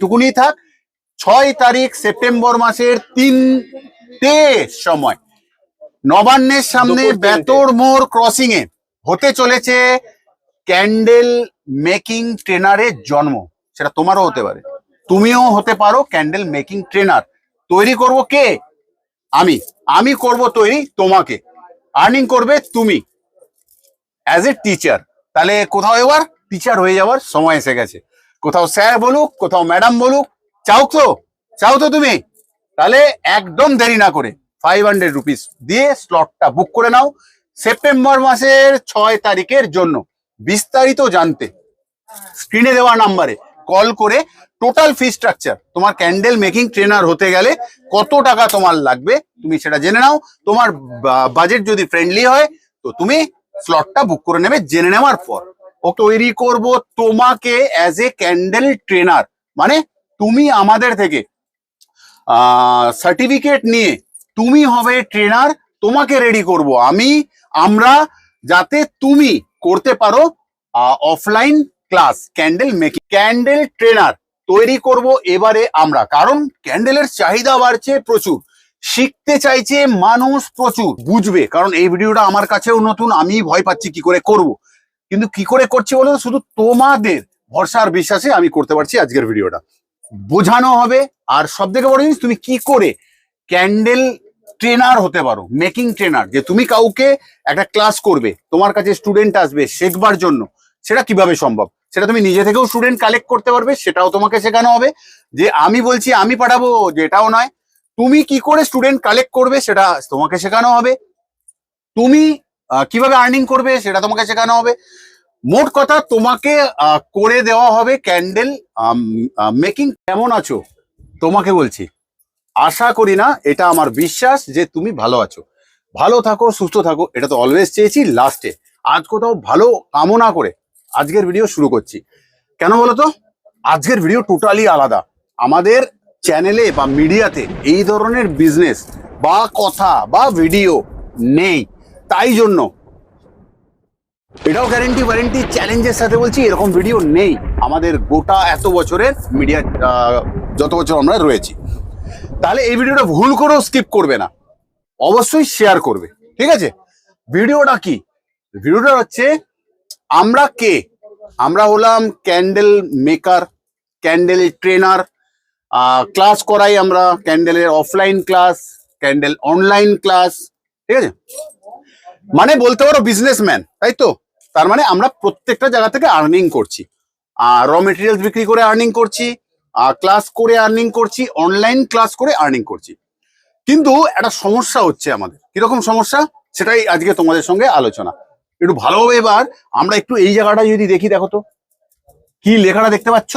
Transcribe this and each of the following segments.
টুকুনি থাক। 6 তারিখ সেপ্টেম্বর মাসের 3টে সময় নবান্নের সামনে বেতর মোড় ক্রসিং এ হতে চলেছে ক্যান্ডেল মেকিং ট্রেনারের জন্ম। সেটা তোমারও হতে পারে, তুমিও হতে পারো ক্যান্ডেল মেকিং ট্রেনার। তৈরি করব কে? আমি করব তৈরি তোমাকে, আর্নিং করবে তুমি অ্যাজ এ টিচার। তাহলে কোথাও এবার টিচার হয়ে যাওয়ার সময় এসে গেছে। কোথাও স্যার বলুক, কোথাও ম্যাডাম বলুক, চাও তো তুমি? তাহলে একদম দেরি না করে 500 রুপিস দিয়ে স্লটটা বুক করে নাও সেপ্টেম্বর মাসের 6 তারিখের জন্য। বিস্তারিত জানতে স্ক্রিনে দেওয়া নাম্বারে কল করে টোটাল ফি স্ট্রাকচার, তোমার ক্যান্ডেল মেকিং ট্রেনার হতে গেলে কত টাকা তোমার লাগবে তুমি সেটা জেনে নাও। তোমার বাজেট যদি ফ্রেন্ডলি হয় তো তুমি স্লটটা বুক করে নেবে জেনে নেওয়ার পর। ও তৈরি করব তোমাকে অ্যাজ এ ক্যান্ডেল ট্রেনার, মানে তুমি আমাদের থেকে সার্টিফিকেট নিয়ে তুমি হবে ট্রেনার, তোমাকে রেডি করব আমরা, যাতে তুমি করতে পারো offline class candle making. Candle trainer তৈরি করব এবারে আমরা, কারণ ক্যান্ডেলের চাহিদা বাড়ছে প্রচুর, শিখতে চাইছে মানুষ প্রচুর। বুঝবে, কারণ এই ভিডিওটা আমার কাছেও নতুন, আমি ভয় পাচ্ছি কি করে করব, কিন্তু কি করে করছি বলো, শুধু তোমাদের ভরসা আর বিশ্বাসে আমি করতে পারছি আজকের ভিডিওটা। বোঝানো হবে, আর সব থেকে বড় জিনিস তুমি কি করে ক্যান্ডেল ট্রেনার হতে পারো, মেকিং ট্রেনার। যে তুমি কাউকে একটা ক্লাস করবে, তোমার কাছে স্টুডেন্ট আসবে শেখবার জন্য, সেটা কিভাবে সম্ভব? সেটা তুমি নিজে থেকেও স্টুডেন্ট কালেক্ট করতে পারবে, সেটাও তোমাকে শেখানো হবে। যে আমি বলছি আমি পাঠাবো, যেটাও নয়, তুমি কি করে স্টুডেন্ট কালেক্ট করবে সেটা তোমাকে শেখানো হবে। তুমি কিভাবে আর্নিং করবে সেটা তোমাকে শেখানো হবে। মোট কথা তোমাকে করে দেওয়া হবে ক্যান্ডেল মেকিং। কেমন আছো তোমাকে বলছি, আশা করি না, এটা আমার বিশ্বাস যে তুমি ভালো আছো। ভালো থাকো, সুস্থ থাকো, এটা তো অলওয়েজ চেয়েছি। লাস্টে আজ কোথাও ভালো কামনা করে আজকের ভিডিও শুরু করছি। কেন বলো তো? আজকের ভিডিও টোটালি আলাদা। আমাদের চ্যানেলে বা মিডিয়াতে এই ধরনের বিজনেস বা কথা বা ভিডিও নেই, তাই জন্য এটাও গ্যারেন্টি ওয়ারেন্টি চ্যালেঞ্জের সাথে বলছি, এরকম ভিডিও নেই আমাদের গোটা এত বছরের মিডিয়া, যত বছর আমরা রয়েছি। তাহলে এই ভিডিওটা ভুল করেও স্কিপ করবে না, অবশ্যই শেয়ার করবে, ঠিক আছে? ভিডিওটা কি? ভিডিওটা হচ্ছে আমরা কে। আমরা হলাম candle maker, candle trainer, class করাই আমরা, ক্যান্ডেলের offline class, candle online class, ঠিক আছে? মানে বলতে পারো বিজনেসম্যান, তাই তো? তার মানে আমরা প্রত্যেকটা জায়গা থেকে আর্নিং করছি, র মেটেরিয়ালস বিক্রি করে আর্নিং করছি, ক্লাস করে আর্নিং করছি, অনলাইন ক্লাস করে আর্নিং করছি। কিন্তু একটা সমস্যা হচ্ছে আমাদের। কিরকম সমস্যা সেটাই আজকে তোমাদের সঙ্গে আলোচনা। একটু ভালোভাবে এবার আমরা একটু এই জায়গাটা যদি দেখি, দেখো তো কি লেখাটা দেখতে পাচ্ছ,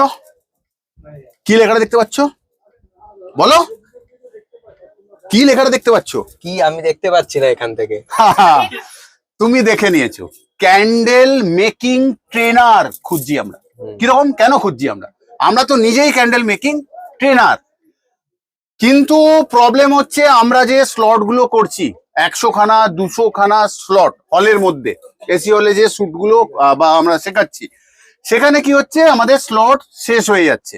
কি লেখাটা দেখতে পাচ্ছ বলো, কি লেখাটা দেখতে পাচ্ছ? কি আমি দেখতে পাচ্ছি না এখান থেকে। তুমি দেখে নিয়েছো, ক্যান্ডেল মেকিং ট্রেনার খুঁজছি আমরা। কিরকম, কেন খুঁজছি আমরা? আমরা তো নিজেই ক্যান্ডেল মেকিং ট্রেনার, কিন্তু প্রবলেম হচ্ছে আমরা যে স্লট গুলো করছি 100 খানা 200 খানা স্লট হলের মধ্যে, এসি হলে যে শুট গুলো বা আমরা শেখাচ্ছি, সেখানে কি হচ্ছে আমাদের স্লট শেষ হয়ে যাচ্ছে।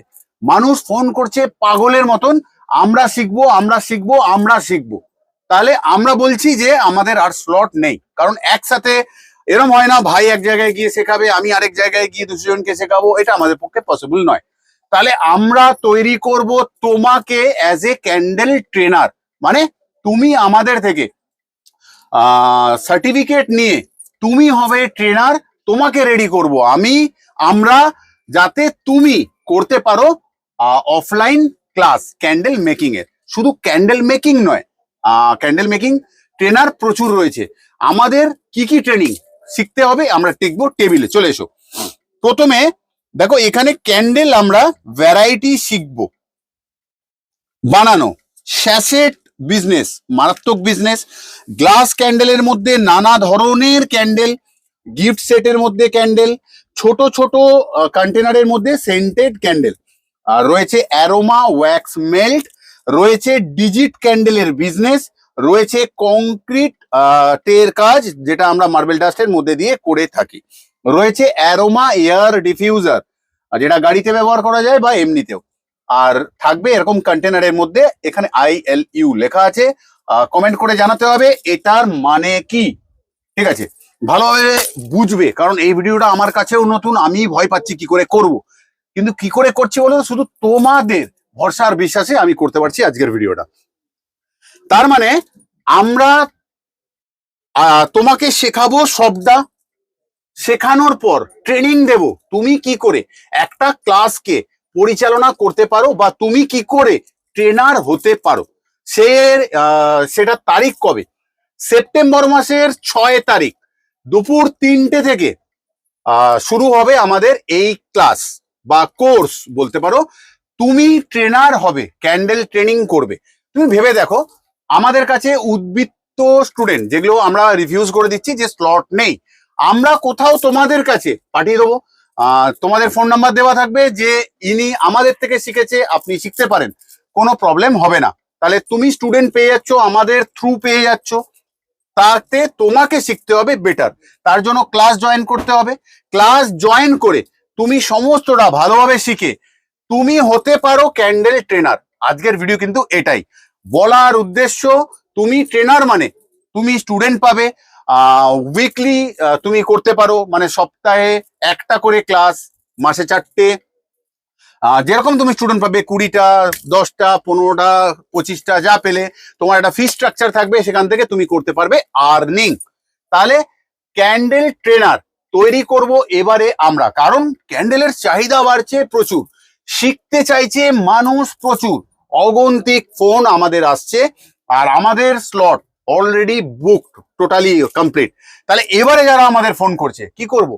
মানুষ ফোন করছে পাগলের মতন, আমরা শিখবো আমরা শিখবো আমরা শিখবো। তাহলে আমরা বলছি যে আমাদের আর স্লট নেই, কারণ একসাথে এরম হয় না, ভাই এক জায়গায় গিয়ে শেখাবে, আমি আরেক জায়গায় গিয়ে 200 জনকে শেখাবো, এটা আমাদের পক্ষে পসিবল নয়। তাহলে আমরা তৈরি করব তোমাকে অ্যাজ এ ক্যান্ডেল ট্রেনার, মানে তুমি আমাদের থেকে সার্টিফিকেট নিয়ে তুমি হবে ট্রেনার, তোমাকে রেডি করব আমরা, যাতে তুমি করতে পারো অফলাইন ক্লাস ক্যান্ডেল মেকিং এর। শুধু ক্যান্ডেল মেকিং নয়, ক্যান্ডেল মেকিং ট্রেনার প্রচুর রয়েছে। আমাদের কি কি ট্রেনিং শিখতে হবে আমরা টিকবো টেবিলে। চলে এসো। প্রথমে দেখো এখানে ক্যান্ডেল আমরা ভ্যারাইটি শিখবো বানানো, স্যাশেট বিজনেস, মারাত্মক বিজনেস। গ্লাস ক্যান্ডেলের মধ্যে নানা ধরনের ক্যান্ডেল, গিফট সেটের মধ্যে ক্যান্ডেল, ছোট ছোট কন্টেনারের মধ্যে সেন্টেড ক্যান্ডেল, আর রয়েছে অ্যারোমা ওয়্যাক্স মেল্ট, রয়েছে ডিজিট ক্যান্ডেলের বিজনেস, রয়েছে কংক্রিট টের কাজ যেটা আমরা মার্বেল ডাস্টের মধ্যে দিয়ে করে থাকি, রয়েছে অ্যারোমা এয়ার ডিফিউজার যেটা গাড়িতে ব্যবহার করা যায় বা এমনিতেও, আর থাকবে এরকম কন্টেনারের মধ্যে, এখানে ILU লেখা আছে। কমেন্ট করে জানাতে হবে এটার মানে কি, ঠিক আছে? ভালোভাবে বুঝবে, কারণ এই ভিডিওটা আমার কাছেও নতুন, আমি ভয় পাচ্ছি কি করে করব, কিন্তু কি করে করছি বলো তো, শুধু তোমাদের ভরসা আর বিশ্বাসে আমি করতে পারছি আজকের ভিডিওটা। তার মানে আমরা তোমাকে শেখাবো সবটা, শেখানোর পর ট্রেনিং দেব তুমি কি করে একটা ক্লাসকে পরিচালনা করতে পারো, বা তুমি কি করে ট্রেনার হতে পারো। সে সেটা তারিখ কবে? সেপ্টেম্বর মাসের 6 তারিখ দুপুর 3টে থেকে শুরু হবে আমাদের এই ক্লাস বা কোর্স বলতে পারো। তুমি ট্রেনার হবে, ক্যান্ডেল ট্রেনিং করবে। তুমি ভেবে দেখো, আমাদের কাছে উদ্বৃত্ত স্টুডেন্ট যেগুলো আমরা রিভিউজ করে দিচ্ছি যে স্লট নেই, আমরা কোথাও তোমাদের কাছে পাঠিয়ে দেবো। তোমাদের ফোন নাম্বার দেওয়া থাকবে, যে ইনি আমাদের থেকে শিখেছে, আপনি শিখতে পারেন, কোনো প্রবলেম হবে না। তাহলে তুমি স্টুডেন্ট পেয়ে যাচ্ছ, আমাদের থ্রু পেয়ে যাচ্ছ, তাতে তোমাকে শিখতে হবে বেটার। তার জন্য ক্লাস জয়েন করতে হবে। ক্লাস জয়েন করে তুমি সমস্তটা ভালোভাবে শিখে তুমি হতে পারো ক্যান্ডেল ট্রেনার। আজকের ভিডিও কিন্তু এটাই বলার উদ্দেশ্য। তুমি ট্রেনার মানে তুমি স্টুডেন্ট পাবে, উইকলি তুমি করতে পারো, মানে সপ্তাহে একটা করে ক্লাস, মাসে 4টে, যেরকম তুমি স্টুডেন্ট পাবে, 20টা, 10টা, 15টা, 25টা, যা পেলে তোমার একটা ফি স্ট্রাকচার থাকবে, সেখান থেকে তুমি করতে পারবে আর্নিং। তাহলে ক্যান্ডেল ট্রেনার তৈরি করব এবারে আমরা, কারণ ক্যান্ডেলের চাহিদা বাড়ছে প্রচুর, শিখতে চাইছে মানুষ প্রচুর, অগন্তিক ফোন আমাদের আসছে, আর আমাদের slot already booked, totally complete. তাহলে এবারে যারা আমাদের ফোন করছে, কি করব?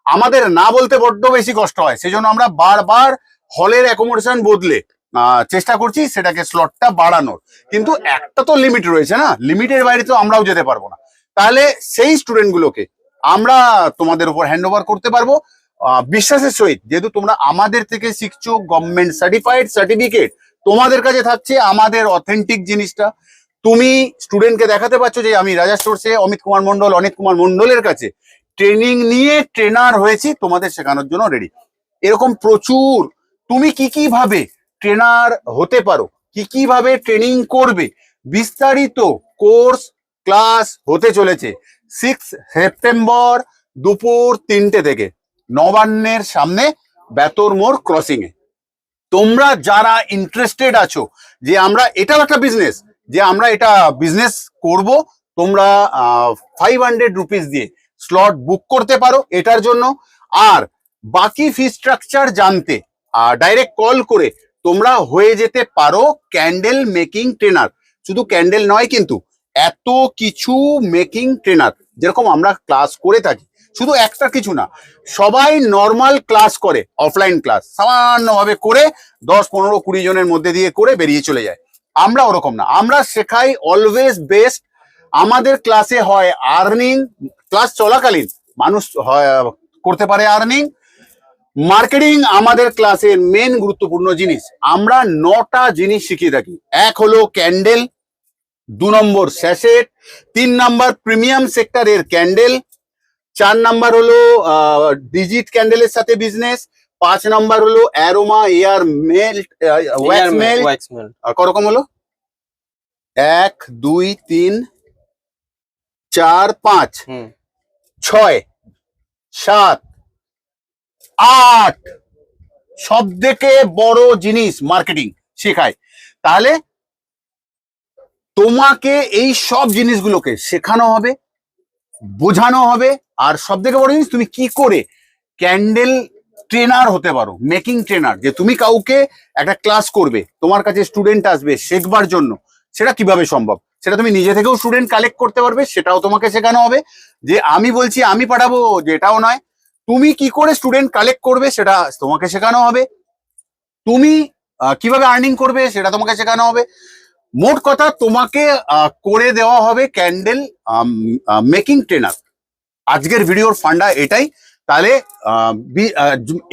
আমাদের না বলতে বড্ড বেশি কষ্ট হয়, সেজন্য আমরা বারবার হলের অ্যাকোমোডেশন বদলে চেষ্টা করছি সেটাকে স্লটটা বাড়ানোর, কিন্তু একটা তো লিমিট রয়েছে না, লিমিটের বাইরে তো আমরাও যেতে পারবো না। তাহলে সেই স্টুডেন্ট গুলোকে আমরা তোমাদের উপর হ্যান্ড ওভার করতে পারবো বিশ্বাসের সহিত, যেহেতু তোমরা আমাদের থেকে শিখছো, গভর্নমেন্ট সার্টিফাইড সার্টিফিকেট তোমাদের কাছে থাকছে, আমাদের অথেন্টিক জিনিসটা তুমি স্টুডেন্টকে দেখাতে পারছো যে আমি রাজা স্টোরসে অমিত কুমার মন্ডল, অনিত কুমার মন্ডলের কাছে ট্রেনিং নিয়ে ট্রেনার হয়েছি, তোমাদের শেখানোর জন্য রেডি। এরকম প্রচুর, তুমি কি কি ভাবে ট্রেনার হতে পারো, কি কি ভাবে ট্রেনিং করবে, বিস্তারিত কোর্স ক্লাস হতে চলেছে 6 সেপ্টেম্বর দুপুর 3টে থেকে নবান্নের সামনে, বেতর মোড় ক্রসিং এ। তোমরা যারা ইন্টারেস্টেড আছো যে আমরা এটাও একটা বিজনেস, যে আমরা এটা বিজনেস করব, তোমরা 500 রুপিস দিয়ে স্লট বুক করতে পারো এটার জন্য। আর বাকি ফি স্ট্রাকচার জানতে ডাইরেক্ট কল করে তোমরা হয়ে যেতে পারো ক্যান্ডেল মেকিং ট্রেনার। শুধু ক্যান্ডেল নয় কিন্তু, এত কিছু মেকিং ট্রেনার যেরকম আমরা ক্লাস করে থাকি, শুধু একটা কিছু না, সবাই নর্মাল ক্লাস করে, অফলাইন ক্লাস সামান্যভাবে করে 10, 15, 20 জনের মধ্যে দিয়ে করে বেরিয়ে চলে যায়। আমরা ওরকম না, আমরা শেখাই অলওয়েজ বেস্ট। আমাদের ক্লাসে হয় আর্নিং, ক্লাস চলাকালীন মানুষ করতে পারে আর্নিং, মার্কেটিং আমাদের ক্লাসের মেন গুরুত্বপূর্ণ জিনিস। আমরা 9টা জিনিস শিখিয়ে থাকি। এক হলো candle, 2 number sachet, 3 number premium সেক্টরের ক্যান্ডেল, 4 নাম্বার হলো ডিজিট ক্যান্ডেলের সাথে বিজনেস, 5 নাম্বার হলো aroma air melt wax melt. করকম হলো? 1, 2, 3, 4, 5, 6, 7, 8 সব থেকে বড় জিনিস মার্কেটিং শেখায়। তাহলে তোমাকে এই সব জিনিসগুলোকে শেখানো হবে, বোঝানো হবে, আর সব থেকে বড় জিনিস তুমি কি করে ক্যান্ডেল ট্রেনার হতে পারো, মেকিং ট্রেনার। যে তুমি কাউকে একটা ক্লাস করবে, তোমার কাছে স্টুডেন্ট আসবে শেখবার জন্য, সেটা কিভাবে সম্ভব, সেটা তুমি নিজে থেকেও স্টুডেন্ট কালেক্ট করতে পারবে, সেটাও তোমাকে শেখানো হবে। যে আমি বলছি আমি পাঠাবো, যেটাও নয়, তুমি কি করে স্টুডেন্ট কালেক্ট করবে সেটা তোমাকে শেখানো হবে, তুমি কিভাবে আর্নিং করবে সেটা তোমাকে শেখানো হবে। মোট কথা তোমাকে করে দেওয়া হবে ক্যান্ডেল মেকিং ট্রেনার। আজকের ভিডিওর ফান্ডা এটাই। তাহলে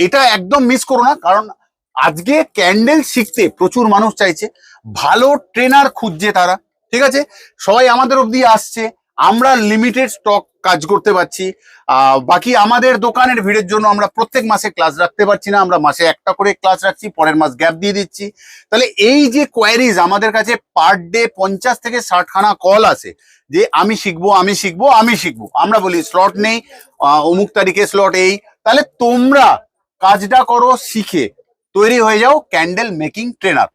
এটা একদম মিস করো না, কারণ আজকে ক্যান্ডেল শিখতে প্রচুর মানুষ চাইছে, ভালো ট্রেনার খুঁজছে তারা, ঠিক আছে? সবাই আমাদের অবধি আসছে, আমরা লিমিটেড স্টক কাজ করতে পারছি। বাকি আমাদের দোকানের ভিড়ের জন্য আমরা প্রত্যেক মাসে ক্লাস রাখতে পারছি না, আমরা মাসে একটা করে ক্লাস রাখছি, পরের মাস গ্যাপ দিয়ে দিচ্ছি। তাহলে এই যে কোয়ারিজ আমাদের কাছে পার ডে 50 থেকে 60 খানা কল আসে যে আমি শিখবো আমি শিখবো আমি শিখবো, আমরা বলি স্লট নেই, অমুক তারিখে স্লট এই। তাহলে তোমরা কাজটা করো, শিখে তৈরি হয়ে যাও ক্যান্ডেল মেকিং ট্রেনার।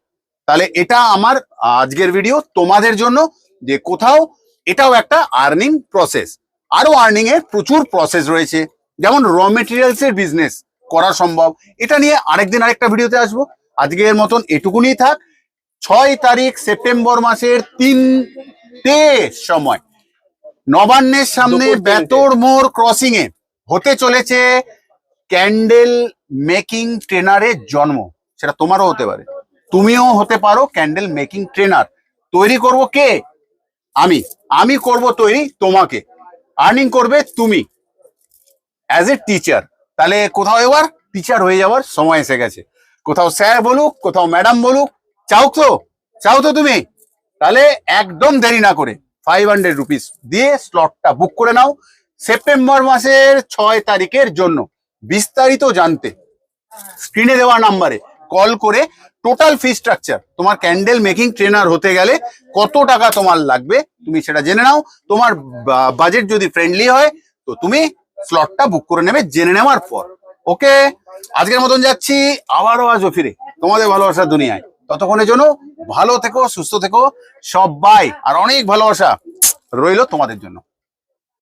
তাহলে এটা আমার আজকের ভিডিও তোমাদের জন্য, যে কোথাও এটাও একটা আর্নিং প্রসেস। আরো আর্নিং এর প্রচুর প্রসেস রয়েছে, যেমন র মেটেরিয়ালস এর বিজনেস করা সম্ভব। এটা নিয়ে আরেকদিন আরেকটা ভিডিওতে আসবো। আজকের মতন এটুকুনি থাক। 6 তারিখ সেপ্টেম্বর মাসের 3টে সময় নবান্নের সামনে দুপুর 3টে। বেতর মোড় ক্রসিং এ হতে চলেছে ক্যান্ডেল মেকিং ট্রেনারের জন্ম। সেটা তোমারও হতে পারে, তুমিও হতে পারো ক্যান্ডেল মেকিং ট্রেনার। তৈরি করব কে? আমি করব তৈরি তোমাকে, আর্নিং করবে তুমি অ্যাজ এ টিচার। তাহলে কোথাও এবার টিচার হয়ে যাওয়ার সময় এসে গেছে। কোথাও স্যার বলুক, কোথাও ম্যাডাম বলুক, চাও তো তুমি? তাহলে একদম দেরি না করে 500 রুপিস দিয়ে স্লটটা বুক করে নাও সেপ্টেম্বর মাসের 6 তারিখের জন্য। বিস্তারিত জানতে স্ক্রিনে দেওয়া নাম্বারে কল করে টোটাল ফি স্ট্রাকচার, তোমার ক্যান্ডেল মেকিং ট্রেনার হতে গেলে কত টাকা তোমার লাগবে তুমি সেটা জেনে নাও। তোমার বাজেট যদি ফ্রেন্ডলি হয় তো তুমি স্লটটা বুক করে নেবে জেনে নেওয়ার পর। ওকে, আজকের মতন যাচ্ছি, আবারও আসবো ফিরে তোমাদের ভালোবাসার দুনিয়ায়। ততক্ষণের জন্য ভালো থেকো, সুস্থ থেকো সবাই, আর অনেক ভালোবাসা রইলো তোমাদের জন্য।